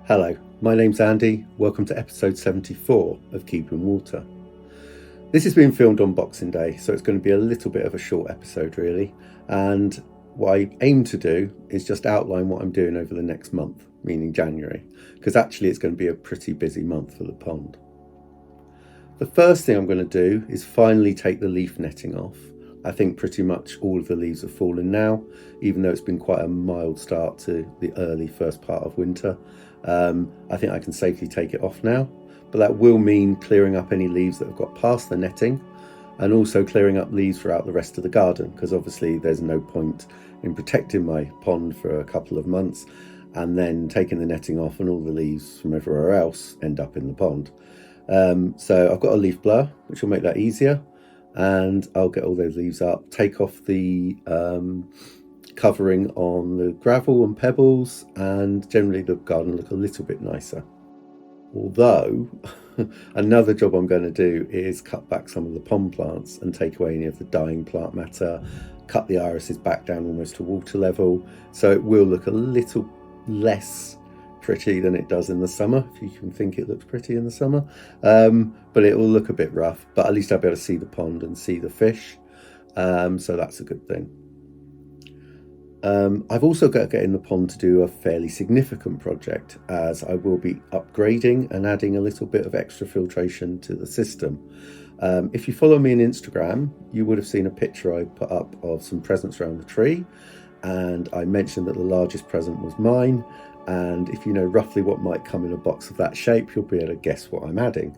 Hello, my name's Andy. Welcome to episode 74 of Keeping Water. This is being filmed on Boxing Day, so it's going to be a little bit of a short episode really. And what I aim to do is just outline what I'm doing over the next month, meaning January, because actually it's going to be a pretty busy month for the pond. The first thing I'm going to do is finally take the leaf netting off. I think pretty much all of the leaves have fallen now, even though it's been quite a mild start to the early first part of winter. I think I can safely take it off now, but that will mean clearing up any leaves that have got past the netting and also clearing up leaves throughout the rest of the garden, because obviously there's no point in protecting my pond for a couple of months and then taking the netting off and all the leaves from everywhere else end up in the pond. So I've got a leaf blower, which will make that easier, and I'll get all those leaves up, take off the covering on the gravel and pebbles, and generally the garden will look a little bit nicer. Although another job I'm going to do is cut back some of the pond plants and take away any of the dying plant matter, cut the irises back down almost to water level, so it will look a little less pretty than it does in the summer, if you can think it looks pretty in the summer. But it will look a bit rough, but at least I'll be able to see the pond and see the fish, so that's a good thing. I've also got to get in the pond to do a fairly significant project, as I will be upgrading and adding a little bit of extra filtration to the system. If you follow me on Instagram, you would have seen a picture I put up of some presents around the tree, and I mentioned that the largest present was mine, and if you know roughly what might come in a box of that shape, you'll be able to guess what I'm adding.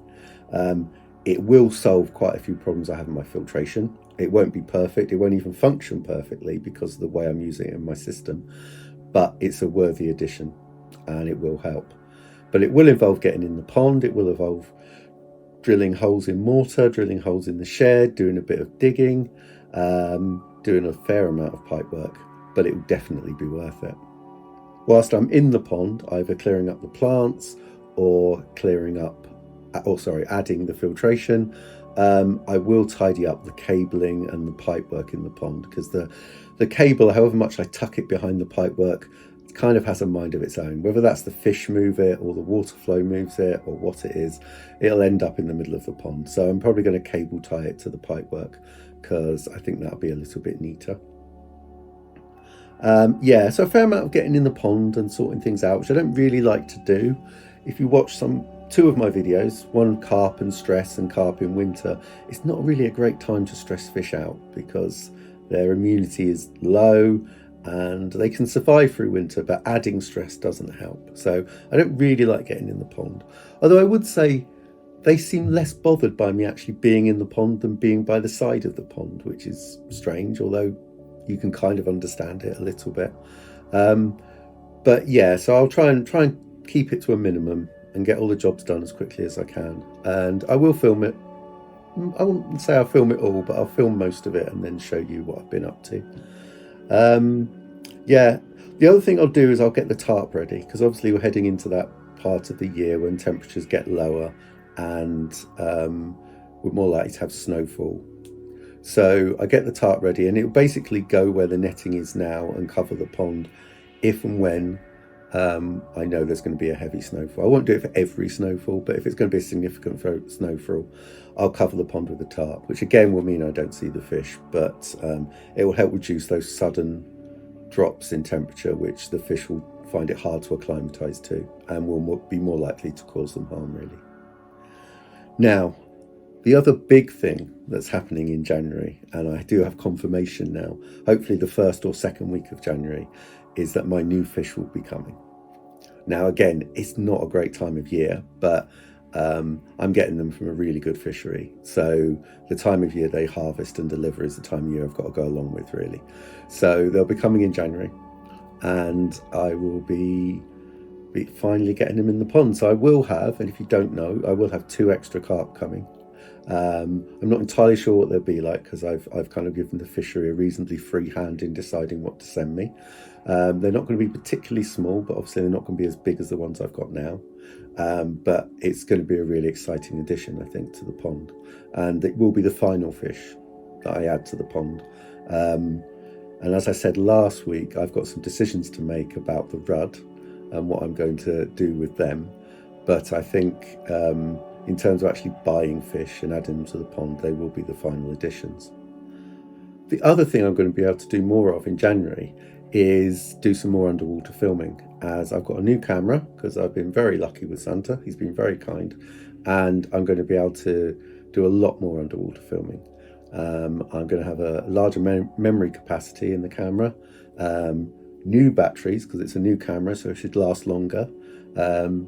It will solve quite a few problems I have in my filtration. It won't be perfect, it won't even function perfectly because of the way I'm using it in my system, but it's a worthy addition and it will help. But it will involve getting in the pond, it will involve drilling holes in mortar, drilling holes in the shed, doing a bit of digging, doing a fair amount of pipe work, but it will definitely be worth it. Whilst I'm in the pond, either clearing up the plants or adding the filtration, I will tidy up the cabling and the pipework in the pond, because the cable, however much I tuck it behind the pipework, kind of has a mind of its own. Whether that's the fish move it or the water flow moves it or what it is, it'll end up in the middle of the pond. So I'm probably going to cable tie it to the pipework, because I think that'll be a little bit neater. So a fair amount of getting in the pond and sorting things out, which I don't really like to do. If you watch two of my videos, one carp and stress and carp in winter, it's not really a great time to stress fish out because their immunity is low and they can survive through winter, but adding stress doesn't help. So I don't really like getting in the pond. Although I would say they seem less bothered by me actually being in the pond than being by the side of the pond, which is strange, although you can kind of understand it a little bit. But yeah, so I'll try and keep it to a minimum and get all the jobs done as quickly as I can. And I will film it. I wouldn't say I'll film it all, but I'll film most of it and then show you what I've been up to. The other thing I'll do is I'll get the tarp ready, because obviously we're heading into that part of the year when temperatures get lower and we're more likely to have snowfall. So I get the tarp ready, and it'll basically go where the netting is now and cover the pond if and when I know there's going to be a heavy snowfall. I won't do it for every snowfall, but if it's going to be a significant snowfall, I'll cover the pond with the tarp, which again will mean I don't see the fish, but it will help reduce those sudden drops in temperature, which the fish will find it hard to acclimatise to and will be more likely to cause them harm, really. Now, the other big thing that's happening in January, and I do have confirmation now, hopefully the first or second week of January, is that my new fish will be coming. Now, again, it's not a great time of year, but I'm getting them from a really good fishery. So the time of year they harvest and deliver is the time of year I've got to go along with, really. So they'll be coming in January, and I will be finally getting them in the pond. So I will have, and if you don't know, I will have 2 extra carp coming. I'm not entirely sure what they'll be like, because I've kind of given the fishery a reasonably free hand in deciding what to send me. They're not going to be particularly small, but obviously they're not going to be as big as the ones I've got now. But it's going to be a really exciting addition, I think, to the pond. And it will be the final fish that I add to the pond. And as I said last week, I've got some decisions to make about the rudd. and what I'm going to do with them. But I think in terms of actually buying fish and adding them to the pond, they will be the final additions. The other thing I'm going to be able to do more of in January is do some more underwater filming, as I've got a new camera, because I've been very lucky with Santa. He's been very kind, and I'm going to be able to do a lot more underwater filming. I'm going to have a larger memory capacity in the camera, new batteries, because it's a new camera, so it should last longer.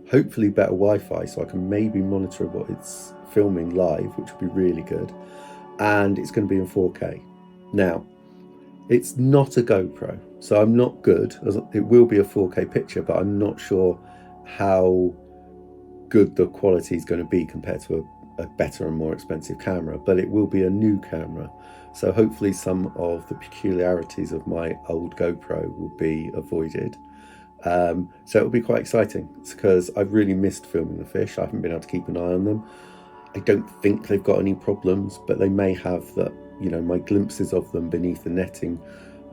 Hopefully better Wi-Fi, so I can maybe monitor what it's filming live, which would be really good. And it's going to be in 4K. Now, it's not a GoPro, so I'm not good. It will be a 4K picture, but I'm not sure how good the quality is going to be compared to a better and more expensive camera. But it will be a new camera, so hopefully some of the peculiarities of my old GoPro will be avoided. So it'll be quite exciting, because I've really missed filming the fish. I haven't been able to keep an eye on them. I don't think they've got any problems, but they may have that. You know, my glimpses of them beneath the netting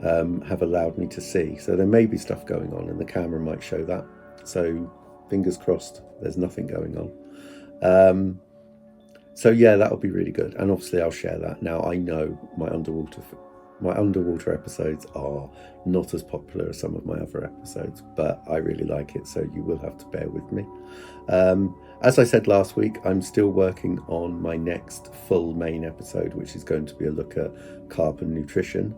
have allowed me to see. So there may be stuff going on, and the camera might show that. So fingers crossed there's nothing going on. So yeah, that'll be really good. And obviously I'll share that. Now, I know my underwater episodes are not as popular as some of my other episodes, but I really like it, so you will have to bear with me. As I said last week, I'm still working on my next full main episode, which is going to be a look at carp and nutrition.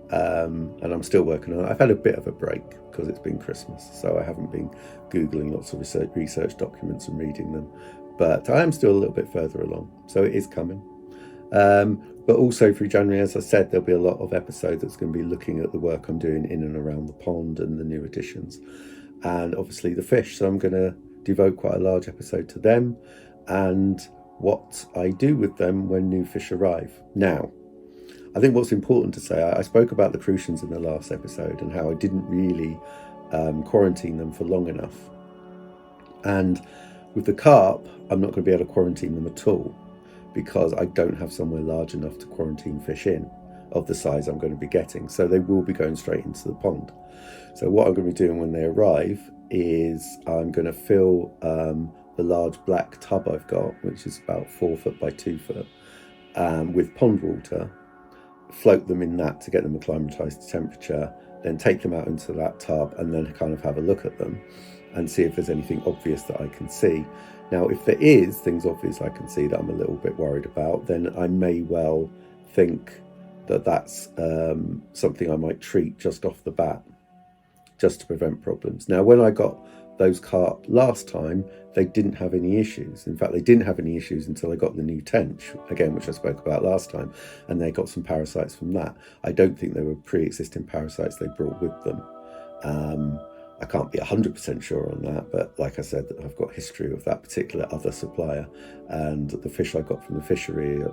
And I'm still working on it. I've had a bit of a break because it's been Christmas, so I haven't been Googling lots of research documents and reading them. But I am still a little bit further along, so it is coming. But also through January, as I said, there'll be a lot of episodes that's going to be looking at the work I'm doing in and around the pond and the new additions. And obviously the fish, so I'm going to devote quite a large episode to them and what I do with them when new fish arrive. Now, I think what's important to say, I spoke about the crucians in the last episode and how I didn't really quarantine them for long enough. And with the carp, I'm not going to be able to quarantine them at all, because I don't have somewhere large enough to quarantine fish in of the size I'm going to be getting. So they will be going straight into the pond. So what I'm going to be doing when they arrive is I'm going to fill the large black tub I've got, which is about 4 foot by 2 foot, with pond water, float them in that to get them acclimatized to temperature, then take them out into that tub and then kind of have a look at them and see if there's anything obvious that I can see. Now, if there is things obvious I can see that I'm a little bit worried about, then I may well think that that's something I might treat just off the bat, just to prevent problems. Now, when I got those carp last time, they didn't have any issues. In fact, they didn't have any issues until I got the new tench, again, which I spoke about last time, and they got some parasites from that. I don't think they were pre-existing parasites they brought with them. I can't be 100% sure on that, but like I said, I've got history of that particular other supplier, and the fish I got from the fishery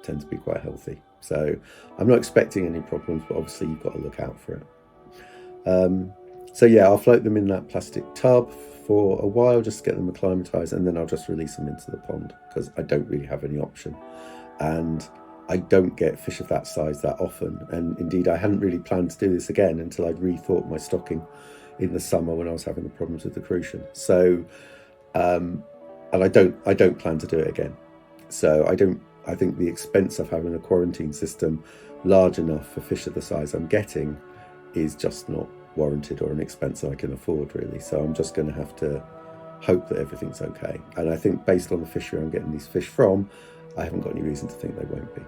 tend to be quite healthy. So I'm not expecting any problems, but obviously you've got to look out for it. So yeah, I'll float them in that plastic tub for a while just to get them acclimatized, and then I'll just release them into the pond because I don't really have any option. And I don't get fish of that size that often, and indeed I hadn't really planned to do this again until I'd rethought my stocking in the summer when I was having the problems with the crucian. So and I don't plan to do it again. So I think the expense of having a quarantine system large enough for fish of the size I'm getting is just not warranted or an expense I can afford, really. So I'm just going to have to hope that everything's okay. And I think based on the fishery I'm getting these fish from, I haven't got any reason to think they won't be.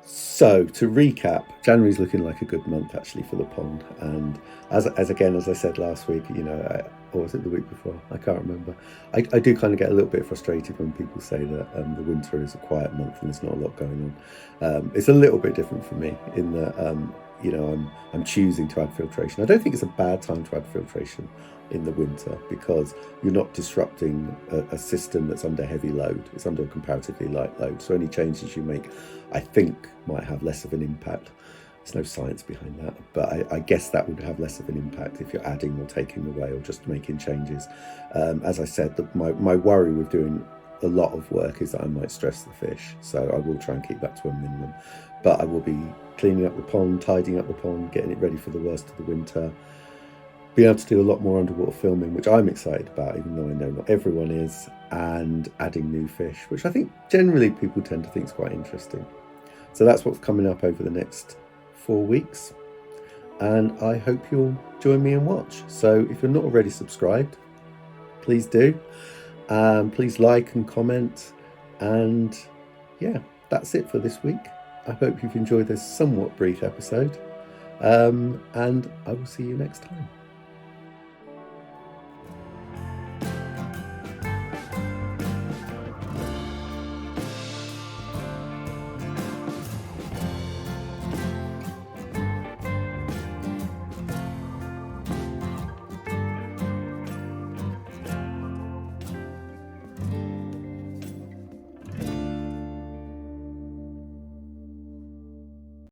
So to recap, January's looking like a good month actually for the pond. And as I said last week, or was it the week before? I can't remember. I do kind of get a little bit frustrated when people say that the winter is a quiet month and there's not a lot going on. It's a little bit different for me in that, I'm choosing to add filtration. I don't think it's a bad time to add filtration in the winter because you're not disrupting a system that's under heavy load. It's under a comparatively light load. So any changes you make, I think, might have less of an impact. There's no science behind that, but I guess that would have less of an impact if you're adding or taking away or just making changes. As I said, my worry with doing a lot of work is that I might stress the fish. So I will try and keep that to a minimum. But I will be cleaning up the pond, tidying up the pond, getting it ready for the worst of the winter. be able to do a lot more underwater filming, which I'm excited about, even though I know not everyone is, and adding new fish, which I think generally people tend to think is quite interesting. So that's what's coming up over the next 4 weeks, and I hope you'll join me and watch. So if you're not already subscribed, please do. Please like and comment, and yeah, that's it for this week. I hope you've enjoyed this somewhat brief episode, and I will see you next time.